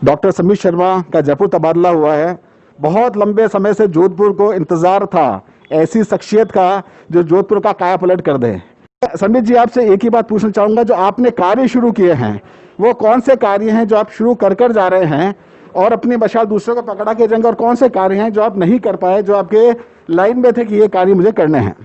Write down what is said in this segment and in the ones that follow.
Doctor Sameer Sharma का जयपुर तबादला हुआ है। बहुत लंबे समय से जोधपुर को इंतजार था ऐसी शख्सियत का जो जोधपुर का काया पलट कर दे। समीर जी, आपसे एक ही बात पूछना चाहूंगा, जो आपने कार्य शुरू किए हैं वो कौन से कार्य हैं जो आप शुरू कर जा रहे हैं और अपनी मशाल दूसरों को पकड़ा के जाएंगे, और कौन से कार्य हैं जो आप नहीं कर पाए, जो आपके लाइन में थे कि ये कार्य मुझे करने हैं?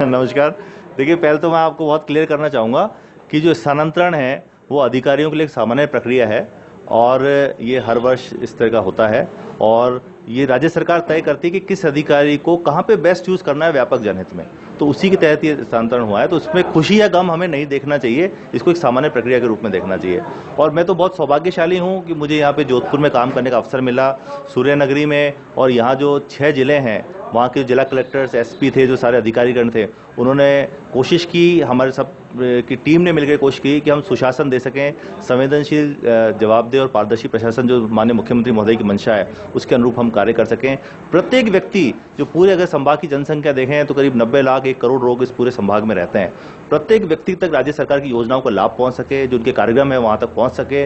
नमस्कार। देखिए, पहले तो मैं आपको बहुत क्लियर करना चाहूँगा कि जो स्थानांतरण है वो अधिकारियों के लिए एक सामान्य प्रक्रिया है और ये हर वर्ष इस तरह का होता है और ये राज्य सरकार तय करती है कि किस अधिकारी को कहाँ पे बेस्ट यूज़ करना है व्यापक जनहित में। तो उसी के तहत ये स्थानांतरण हुआ है। तो उसमें खुशी या गम हमें नहीं देखना चाहिए, इसको एक सामान्य प्रक्रिया के रूप में देखना चाहिए। और मैं तो बहुत सौभाग्यशाली हूँ कि मुझे यहाँ पे जोधपुर में काम करने का अवसर मिला, सूर्य नगरी में। और यहाँ जो 6 जिले हैं वहाँ के जिला कलेक्टर्स, एसपी थे, जो सारे अधिकारीगण थे, उन्होंने कोशिश की, हमारे सब की टीम ने मिलकर कोशिश की कि हम सुशासन दे सकें, संवेदनशील, जवाबदेह और पारदर्शी प्रशासन जो माननीय मुख्यमंत्री महोदय की मंशा है उसके अनुरूप हम कार्य कर सकें। प्रत्येक व्यक्ति, जो पूरे अगर संभाग की जनसंख्या देखें तो करीब 90 लाख 1 करोड़ लोग इस पूरे संभाग में रहते हैं, प्रत्येक व्यक्ति तक राज्य सरकार की योजनाओं का लाभ पहुंच सके, जो उनके कार्यक्रम है वहां तक पहुंच सके।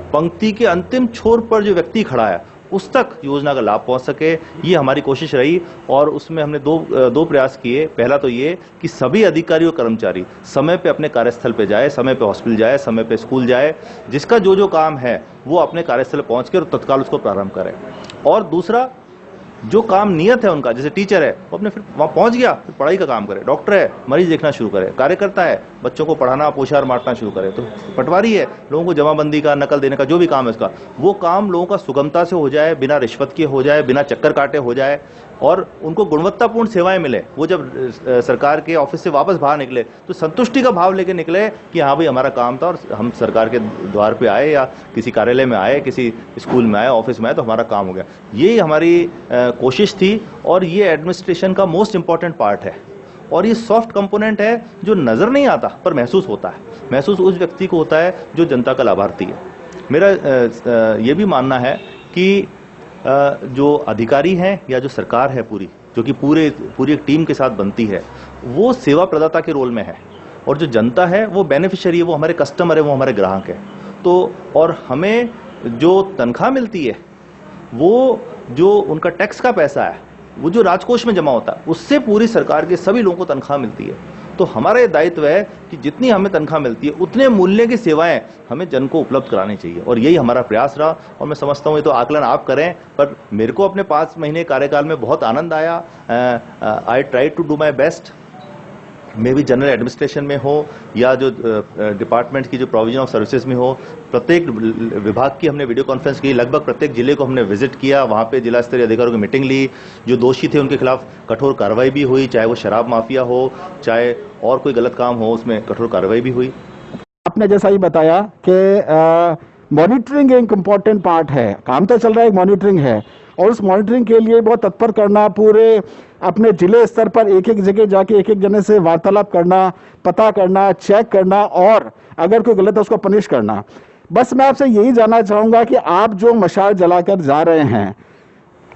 पंक्ति के अंतिम छोर पर जो व्यक्ति खड़ा है उस तक योजना का लाभ पहुंच सके, ये हमारी कोशिश रही। और उसमें हमने दो प्रयास किए। पहला तो ये कि सभी अधिकारी और कर्मचारी समय पे अपने कार्यस्थल पे जाए, समय पे हॉस्पिटल जाए, समय पे स्कूल जाए, जिसका जो काम है वो अपने कार्यस्थल पहुंच कर तत्काल उसको प्रारंभ करें। और दूसरा, जो काम नियत है उनका, जैसे टीचर है वो अपने फिर वहाँ पहुँच गया, फिर पढ़ाई का काम करे, डॉक्टर है मरीज देखना शुरू करे, कार्यकर्ता है बच्चों को पढ़ाना पोशार मारना शुरू करे, तो पटवारी है लोगों को जमाबंदी का, नकल देने का, जो भी काम है उसका, वो काम लोगों का सुगमता से हो जाए, बिना रिश्वत के हो जाए, बिना चक्कर काटे हो जाए और उनको गुणवत्तापूर्ण सेवाएं मिले। वो जब सरकार के ऑफिस से वापस बाहर निकले तो संतुष्टि का भाव लेके निकले कि हाँ भाई हमारा काम था और हम सरकार के द्वार पे आए या किसी कार्यालय में आए, किसी स्कूल में आए, ऑफिस में आए तो हमारा काम हो गया। यही हमारी कोशिश थी और ये एडमिनिस्ट्रेशन का मोस्ट इंपॉर्टेंट पार्ट है। और ये सॉफ्ट कंपोनेंट है जो नजर नहीं आता पर महसूस होता है। महसूस उस व्यक्ति को होता है जो जनता का लाभार्थी है। मेरा ये भी मानना है कि जो अधिकारी हैं या जो सरकार है पूरी, जो कि पूरी एक टीम के साथ बनती है, वो सेवा प्रदाता के रोल में है और जो जनता है वो बेनिफिशियरी है, वो हमारे कस्टमर है, वो हमारे ग्राहक है। तो और हमें जो तनख्वाह मिलती है, वो जो उनका टैक्स का पैसा है, वो जो राजकोष में जमा होता है, उससे पूरी सरकार के सभी लोगों को तनख्वाह मिलती है। तो हमारा ये दायित्व है कि जितनी हमें तनख्वाह मिलती है उतने मूल्य की सेवाएं हमें जन को उपलब्ध करानी चाहिए और यही हमारा प्रयास रहा। और मैं समझता हूँ ये तो आकलन आप करें, पर मेरे को अपने 5 महीने कार्यकाल में बहुत आनंद आया। I try to do my best. मे भी जनरल एडमिनिस्ट्रेशन में हो या जो डिपार्टमेंट की जो प्रोविजन ऑफ सर्विसेज में हो, प्रत्येक विभाग की हमने वीडियो कॉन्फ्रेंस की, लगभग प्रत्येक जिले को हमने विजिट किया, वहाँ पे जिला स्तरीय अधिकारियों की मीटिंग ली, जो दोषी थे उनके खिलाफ कठोर कार्रवाई भी हुई, चाहे वो शराब माफिया हो, चाहे और कोई गलत काम हो, उसमें कठोर कार्रवाई भी हुई। आपने जैसा ही बताया कि मॉनिटरिंग एक इम्पॉर्टेंट पार्ट है, काम तो चल रहा है, एक मॉनिटरिंग है और उस मॉनिटरिंग के लिए बहुत तत्पर करना, पूरे अपने जिले स्तर पर एक जगह जाके एक जने से वार्तालाप करना, पता करना, चेक करना और अगर कोई गलत है उसको पनिश करना। बस मैं आपसे यही जानना चाहूंगा कि आप जो मशाल जलाकर जा रहे हैं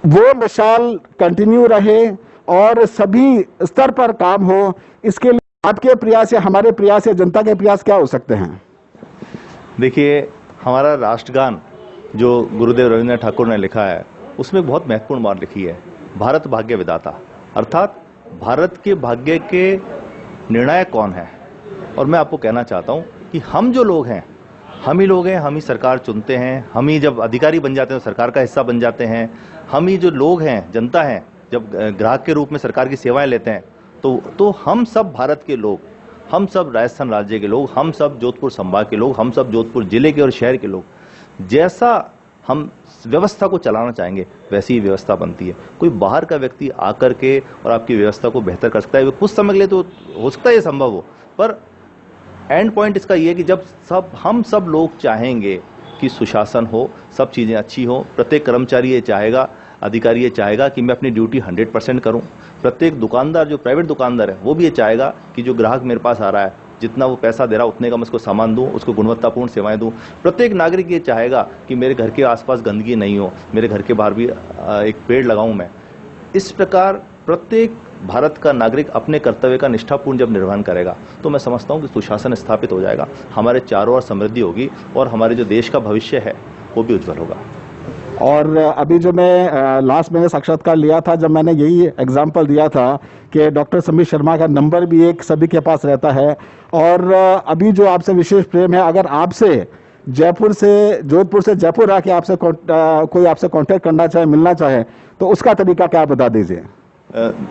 वो मशाल कंटिन्यू रहे और सभी स्तर पर काम हो, इसके लिए आपके प्रयास या हमारे प्रयास या जनता के प्रयास क्या हो सकते हैं? देखिए, हमारा राष्ट्रगान जो गुरुदेव रविंद्रनाथ ठाकुर ने लिखा है उसमें बहुत महत्वपूर्ण बात लिखी है, भारत भाग्य विधाता, अर्थात भारत के भाग्य के निर्णायक कौन है। और मैं आपको कहना चाहता हूं कि हम जो लोग हैं, हम ही लोग हैं, हम ही सरकार चुनते हैं, हम ही जब अधिकारी बन जाते हैं तो सरकार का हिस्सा बन जाते हैं, हम ही जो लोग हैं, जनता हैं, जब ग्राहक के रूप में सरकार की सेवाएं लेते हैं तो हम सब भारत के लोग, हम सब राजस्थान राज्य के लोग, हम सब जोधपुर संभाग के लोग, हम सब जोधपुर जिले के और शहर के लोग, जैसा हम व्यवस्था को चलाना चाहेंगे वैसी ही व्यवस्था बनती है। कोई बाहर का व्यक्ति आकर के और आपकी व्यवस्था को बेहतर कर सकता है, कुछ समय के लिए तो हो सकता है ये संभव हो, पर एंड पॉइंट इसका ये है कि जब हम सब लोग चाहेंगे कि सुशासन हो, सब चीज़ें अच्छी हो, प्रत्येक कर्मचारी ये चाहेगा, अधिकारी ये चाहेगा कि मैं अपनी ड्यूटी 100% करूं, प्रत्येक दुकानदार, जो प्राइवेट दुकानदार है, वो भी ये चाहेगा कि जो ग्राहक मेरे पास आ रहा है, जितना वो पैसा दे रहा है उतने का मैं उसको सामान दूं, उसको गुणवत्तापूर्ण सेवाएं दूं। प्रत्येक नागरिक ये चाहेगा कि मेरे घर के आसपास गंदगी नहीं हो, मेरे घर के बाहर भी एक पेड़ लगाऊं मैं। इस प्रकार प्रत्येक भारत का नागरिक अपने कर्तव्य का निष्ठापूर्ण जब निर्वहन करेगा तो मैं समझता हूं कि सुशासन स्थापित हो जाएगा, हमारे चारों ओर समृद्धि होगी और हमारे जो देश का भविष्य है वो भी उज्जवल होगा। और अभी जो मैं लास्ट मैंने साक्षात्कार लिया था, जब मैंने यही एग्जाम्पल दिया था कि डॉक्टर समीर शर्मा का नंबर भी एक सभी के पास रहता है, और अभी जो आपसे विशेष प्रेम है, अगर आपसे जोधपुर से जयपुर आके आपसे कोई आपसे कांटेक्ट करना चाहे, मिलना चाहे, तो उसका तरीका क्या बता दीजिए।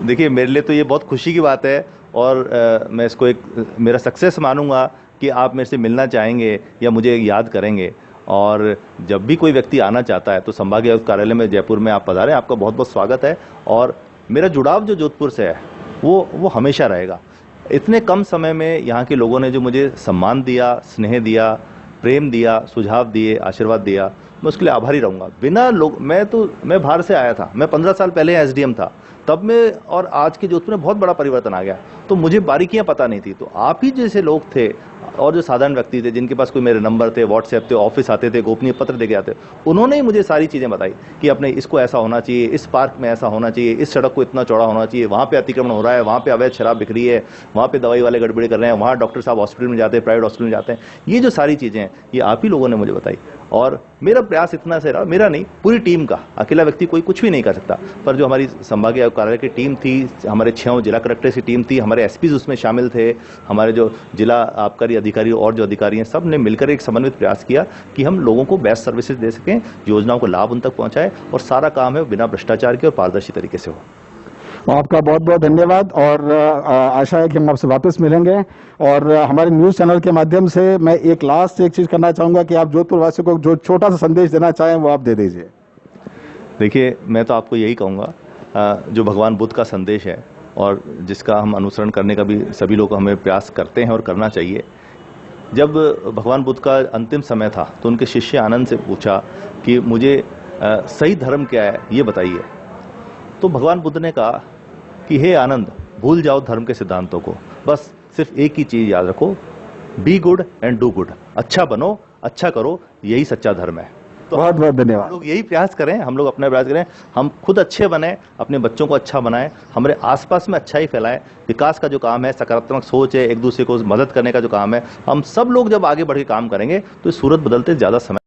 देखिए, मेरे लिए तो ये बहुत खुशी की बात है और मैं इसको एक मेरा सक्सेस मानूंगा कि आप मेरे से मिलना चाहेंगे या मुझे याद करेंगे। और जब भी कोई व्यक्ति आना चाहता है तो संभागीय आयुक्त कार्यालय में जयपुर में आप पधारें, आपका बहुत बहुत स्वागत है। और मेरा जुड़ाव जो जोधपुर से है वो हमेशा रहेगा। इतने कम समय में यहाँ के लोगों ने जो मुझे सम्मान दिया, स्नेह दिया, प्रेम दिया, सुझाव दिए, आशीर्वाद दिया, मैं उसके लिए आभारी रहूंगा। मैं बाहर से आया था, मैं 15 साल पहले एसडीएम था, तब में और आज के जोधपुर में बहुत बड़ा परिवर्तन आ गया, तो मुझे बारीकियां पता नहीं थी। तो आप ही जैसे लोग थे और जो साधारण व्यक्ति थे, जिनके पास कोई मेरे नंबर थे, व्हाट्सएप थे, ऑफिस आते थे, गोपनीय पत्र देके आते, उन्होंने ही मुझे सारी चीजें बताई कि अपने इसको ऐसा होना चाहिए, इस पार्क में ऐसा होना चाहिए, इस सड़क को इतना चौड़ा होना चाहिए, वहां पे अतिक्रमण हो रहा है, वहां पे अवैध शराब बिक रही है, वहां पे दवाई वाले गड़बड़ी कर रहे हैं, वहां डॉक्टर साहब हॉस्पिटल में जाते हैं, प्राइवेट हॉस्पिटल में जाते हैं। ये जो सारी चीजें हैं ये आप ही लोगों ने मुझे बताई। और मेरा प्रयास इतना से रहा, मेरा नहीं, पूरी टीम का, अकेला व्यक्ति कोई कुछ भी नहीं कर सकता, पर जो हमारी संभागीय आयुक्त कार्यालय की टीम थी, हमारे 6 जिला कलेक्टर्स की टीम थी, हमारे एसपीज उसमें शामिल थे, हमारे जो जिला आबकारी अधिकारी और जो अधिकारी हैं, सब ने मिलकर एक समन्वित प्रयास किया कि हम लोगों को बेस्ट सर्विसेज दे सकें, योजनाओं को लाभ उन तक पहुंचाएं और सारा काम है बिना भ्रष्टाचार के और पारदर्शी तरीके से हो। आपका बहुत बहुत धन्यवाद, और आशा है कि हम आपसे वापस मिलेंगे। और हमारे न्यूज़ चैनल के माध्यम से मैं एक लास्ट एक चीज़ करना चाहूँगा कि आप जोधपुर वासियों को जो छोटा सा संदेश देना चाहें वो आप दे दीजिए। देखिए, मैं तो आपको यही कहूँगा, जो भगवान बुद्ध का संदेश है और जिसका हम अनुसरण करने का भी सभी लोग हमें प्रयास करते हैं और करना चाहिए। जब भगवान बुद्ध का अंतिम समय था तो उनके शिष्य आनंद से पूछा कि मुझे सही धर्म क्या है ये बताइए। तो भगवान बुद्ध ने कहा कि हे आनंद, भूल जाओ धर्म के सिद्धांतों को, बस सिर्फ एक ही चीज याद रखो, be good and do good. अच्छा बनो, अच्छा करो, यही सच्चा धर्म है। तो बहुत बहुत धन्यवाद। हम लोग यही प्रयास करें, हम लोग अपना प्रयास करें, हम खुद अच्छे बने, अपने बच्चों को अच्छा बनाएं, हमारे आसपास में अच्छा ही फैलाएं। विकास का जो काम है, सकारात्मक सोच है, एक दूसरे को मदद करने का जो काम है, हम सब लोग जब आगे बढ़ के काम करेंगे तो सूरत बदलते ज्यादा समय